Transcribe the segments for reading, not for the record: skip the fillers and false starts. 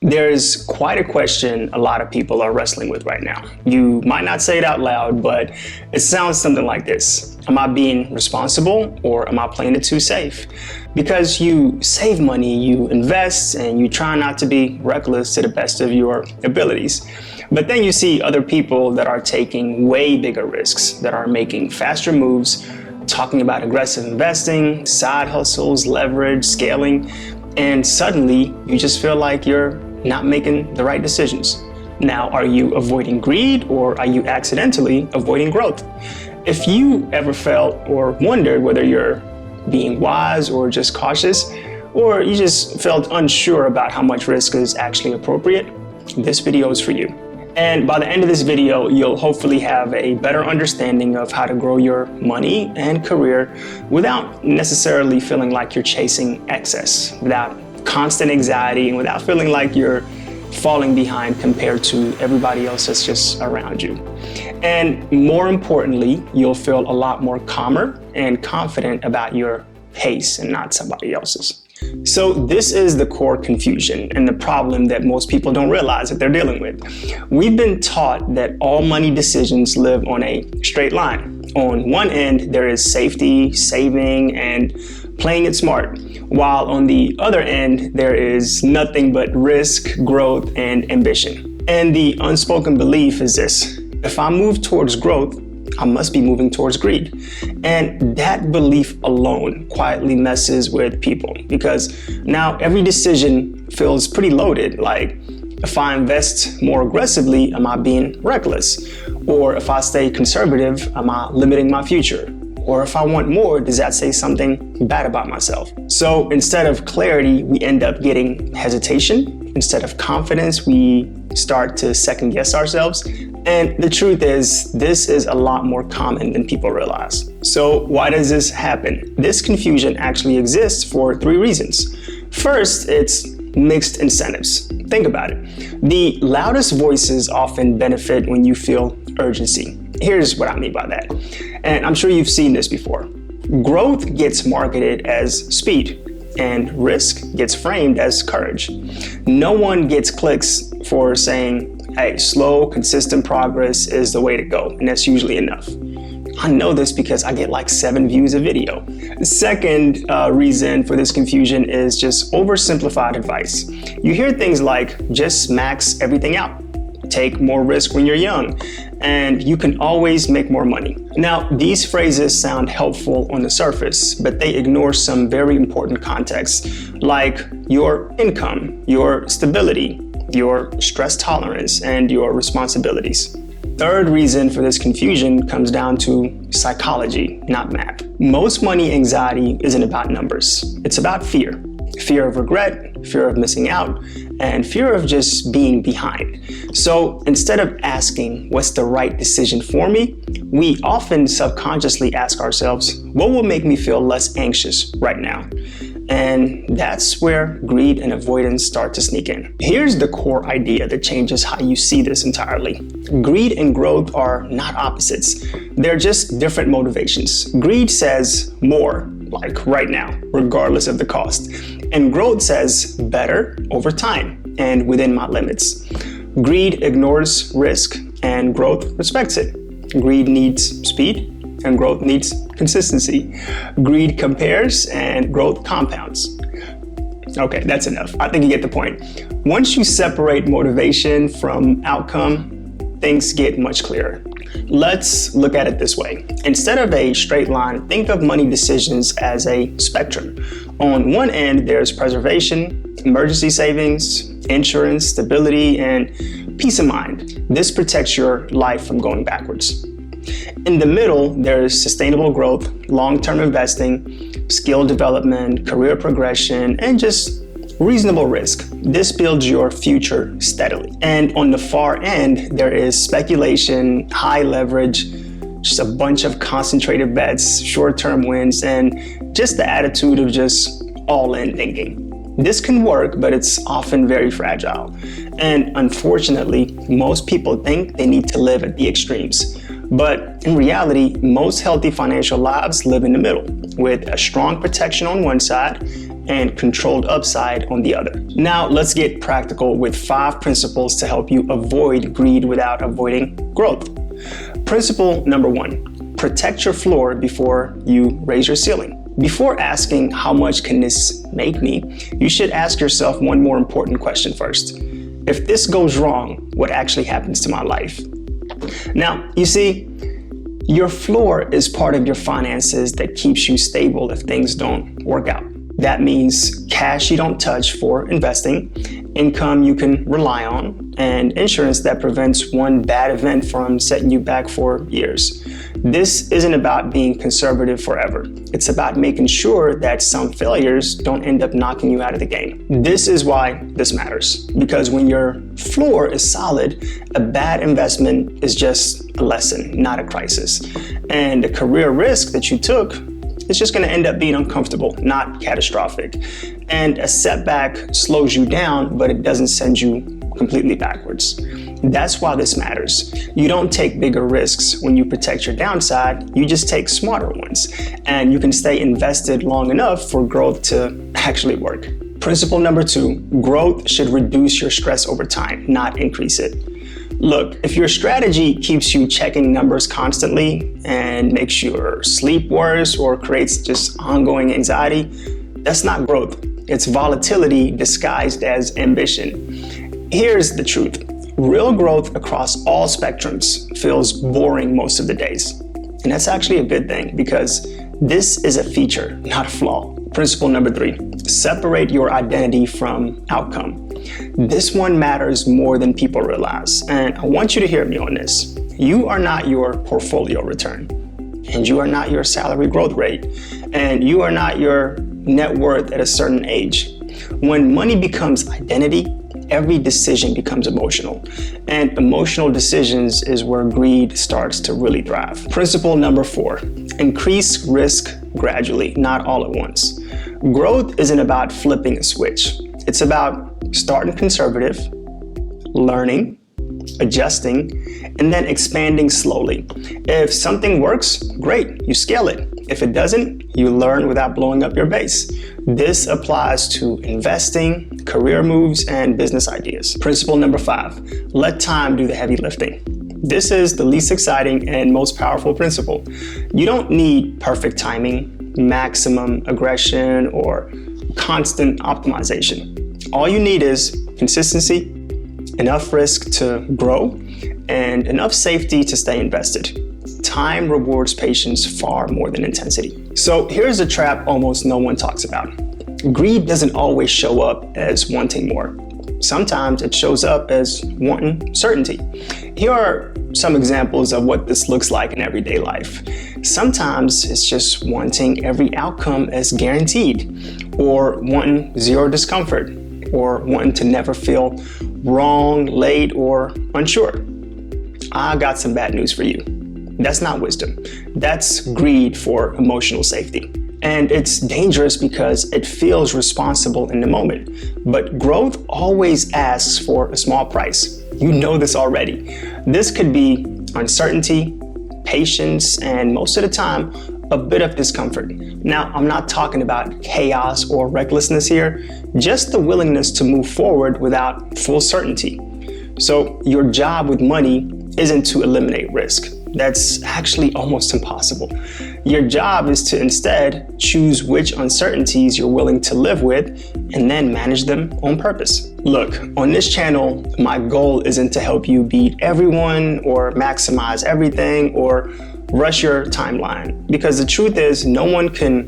There's quite a question a lot of people are wrestling with right now. You might not say it out loud, but it sounds something like this. Am I being responsible or am I playing it too safe? Because you save money, you invest, and you try not to be reckless to the best of your abilities. But then you see other people that are taking way bigger risks, that are making faster moves, talking about aggressive investing, side hustles, leverage, scaling, and suddenly you just feel like you're not making the right decisions. Now, are you avoiding greed or are you accidentally avoiding growth? If you ever felt or wondered whether you're being wise or just cautious, or you just felt unsure about how much risk is actually appropriate, this video is for you. And by the end of this video, you'll hopefully have a better understanding of how to grow your money and career without necessarily feeling like you're chasing excess, without constant anxiety, and without feeling like you're falling behind compared to everybody else that's just around you. And more importantly, you'll feel a lot more calmer and confident about your pace and not somebody else's. So this is the core confusion and the problem that most people don't realize that they're dealing with. We've been taught that all money decisions live on a straight line. On one end, there is safety, saving, and playing it smart, while on the other end, there is nothing but risk, growth, and ambition. And the unspoken belief is this: if I move towards growth, I must be moving towards greed. And that belief alone quietly messes with people, because now every decision feels pretty loaded. Like, if I invest more aggressively, am I being reckless? Or if I stay conservative, am I limiting my future? Or if I want more, does that say something bad about myself? So instead of clarity, we end up getting hesitation. Instead of confidence, we start to second guess ourselves. And the truth is, this is a lot more common than people realize. So why does this happen? This confusion actually exists for 3 reasons. First, it's mixed incentives. Think about it. The loudest voices often benefit when you feel urgency. Here's what I mean by that. And I'm sure you've seen this before. Growth gets marketed as speed, and risk gets framed as courage. No one gets clicks for saying, hey, slow, consistent progress is the way to go, and that's usually enough. I know this because I get like 7 views a video. The second reason for this confusion is just oversimplified advice. You hear things like, just max everything out, take more risk when you're young, and you can always make more money. Now, these phrases sound helpful on the surface, but they ignore some very important context, like your income, your stability, your stress tolerance, and your responsibilities. Third reason for this confusion comes down to psychology, not math. Most money anxiety isn't about numbers. It's about fear. Fear of regret, fear of missing out, and fear of just being behind. So instead of asking, what's the right decision for me? We often subconsciously ask ourselves, what will make me feel less anxious right now? And that's where greed and avoidance start to sneak in. Here's the core idea that changes how you see this entirely. Greed and growth are not opposites. They're just different motivations. Greed says more, like right now, regardless of the cost. And growth says better over time and within my limits. Greed ignores risk and growth respects it. Greed needs speed and growth needs consistency. Greed compares and growth compounds. Okay, that's enough. I think you get the point. Once you separate motivation from outcome, things get much clearer. Let's look at it this way. Instead of a straight line, think of money decisions as a spectrum. On one end, there's preservation, emergency savings, insurance, stability, and peace of mind. This protects your life from going backwards. In the middle, there's sustainable growth, long-term investing, skill development, career progression, and just reasonable risk. This builds your future steadily. And on the far end, there is speculation, high leverage, just a bunch of concentrated bets, short-term wins, and just the attitude of just all-in thinking. This can work, but it's often very fragile. And unfortunately, most people think they need to live at the extremes. But in reality, most healthy financial lives live in the middle, with a strong protection on one side and controlled upside on the other. Now, let's get practical with 5 principles to help you avoid greed without avoiding growth. Principle number 1, protect your floor before you raise your ceiling. Before asking, how much can this make me, you should ask yourself one more important question first. If this goes wrong, what actually happens to my life? Now, you see, your floor is part of your finances that keeps you stable if things don't work out. That means cash you don't touch for investing, income you can rely on, and insurance that prevents one bad event from setting you back for years. This isn't about being conservative forever. It's about making sure that some failures don't end up knocking you out of the game. This is why this matters, because when your floor is solid, a bad investment is just a lesson, not a crisis. And the career risk that you took, it's just going to end up being uncomfortable, not catastrophic. And a setback slows you down, but it doesn't send you completely backwards. That's why this matters. You don't take bigger risks when you protect your downside, you just take smarter ones. And you can stay invested long enough for growth to actually work. Principle number 2, growth should reduce your stress over time, not increase it. Look, if your strategy keeps you checking numbers constantly and makes your sleep worse or creates just ongoing anxiety, that's not growth. It's volatility disguised as ambition. Here's the truth. Real growth across all spectrums feels boring most of the days. And that's actually a good thing, because this is a feature, not a flaw. Principle number 3, separate your identity from outcome. This one matters more than people realize, and I want you to hear me on this. You are not your portfolio return, and you are not your salary growth rate, and you are not your net worth at a certain age. When money becomes identity, every decision becomes emotional, and emotional decisions is where greed starts to really thrive. Principle number 4, increase risk gradually, not all at once. Growth isn't about flipping a switch. It's about starting conservative, learning, adjusting, and then expanding slowly. If something works, great, you scale it. If it doesn't, you learn without blowing up your base. This applies to investing, career moves, and business ideas. Principle number 5, let time do the heavy lifting. This is the least exciting and most powerful principle. You don't need perfect timing, maximum aggression, or constant optimization. All you need is consistency, enough risk to grow, and enough safety to stay invested. Time rewards patience far more than intensity. So here's a trap almost no one talks about. Greed doesn't always show up as wanting more. Sometimes it shows up as wanting certainty. Here are some examples of what this looks like in everyday life. Sometimes it's just wanting every outcome as guaranteed, or wanting zero discomfort, or wanting to never feel wrong, late, or unsure. I got some bad news for you. That's not wisdom. That's greed for emotional safety. And it's dangerous because it feels responsible in the moment. But growth always asks for a small price. You know this already. This could be uncertainty, patience, and most of the time, a bit of discomfort. Now, I'm not talking about chaos or recklessness here, just the willingness to move forward without full certainty. So your job with money isn't to eliminate risk. That's actually almost impossible. Your job is to instead choose which uncertainties you're willing to live with and then manage them on purpose. Look, on this channel, my goal isn't to help you beat everyone or maximize everything or rush your timeline, because the truth is no one can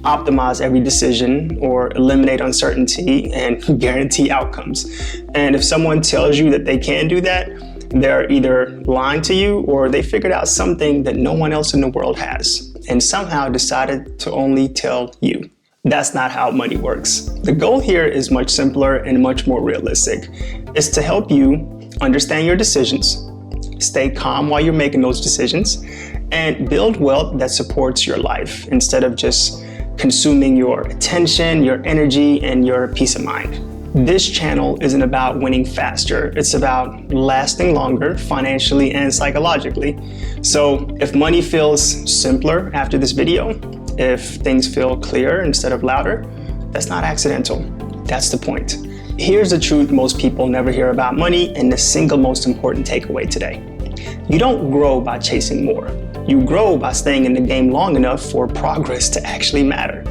optimize every decision or eliminate uncertainty and guarantee outcomes. And if someone tells you that they can do that, they're either lying to you or they figured out something that no one else in the world has and somehow decided to only tell you. That's not how money works. The goal here is much simpler and much more realistic. It's to help you understand your decisions, stay calm while you're making those decisions, and build wealth that supports your life instead of just consuming your attention, your energy, and your peace of mind. This channel isn't about winning faster. It's about lasting longer financially and psychologically. So if money feels simpler after this video, if things feel clearer instead of louder, that's not accidental. That's the point. Here's the truth most people never hear about money, and the single most important takeaway today. You don't grow by chasing more. You grow by staying in the game long enough for progress to actually matter.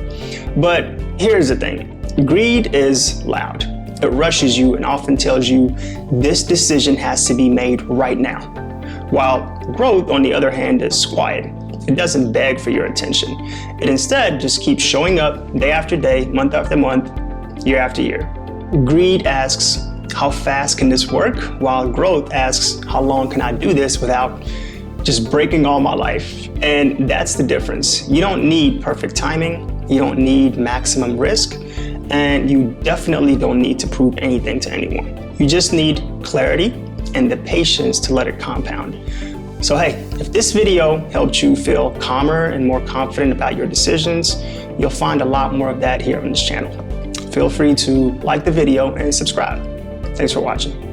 But here's the thing. Greed is loud. It rushes you and often tells you this decision has to be made right now. While growth, on the other hand, is quiet. It doesn't beg for your attention. It instead just keeps showing up day after day, month after month, year after year. Greed asks, how fast can this work? While growth asks, how long can I do this without just breaking all my life? And that's the difference. You don't need perfect timing. You don't need maximum risk. And you definitely don't need to prove anything to anyone. You just need clarity and the patience to let it compound. So hey, if this video helped you feel calmer and more confident about your decisions, you'll find a lot more of that here on this channel. Feel free to like the video and subscribe. Thanks for watching.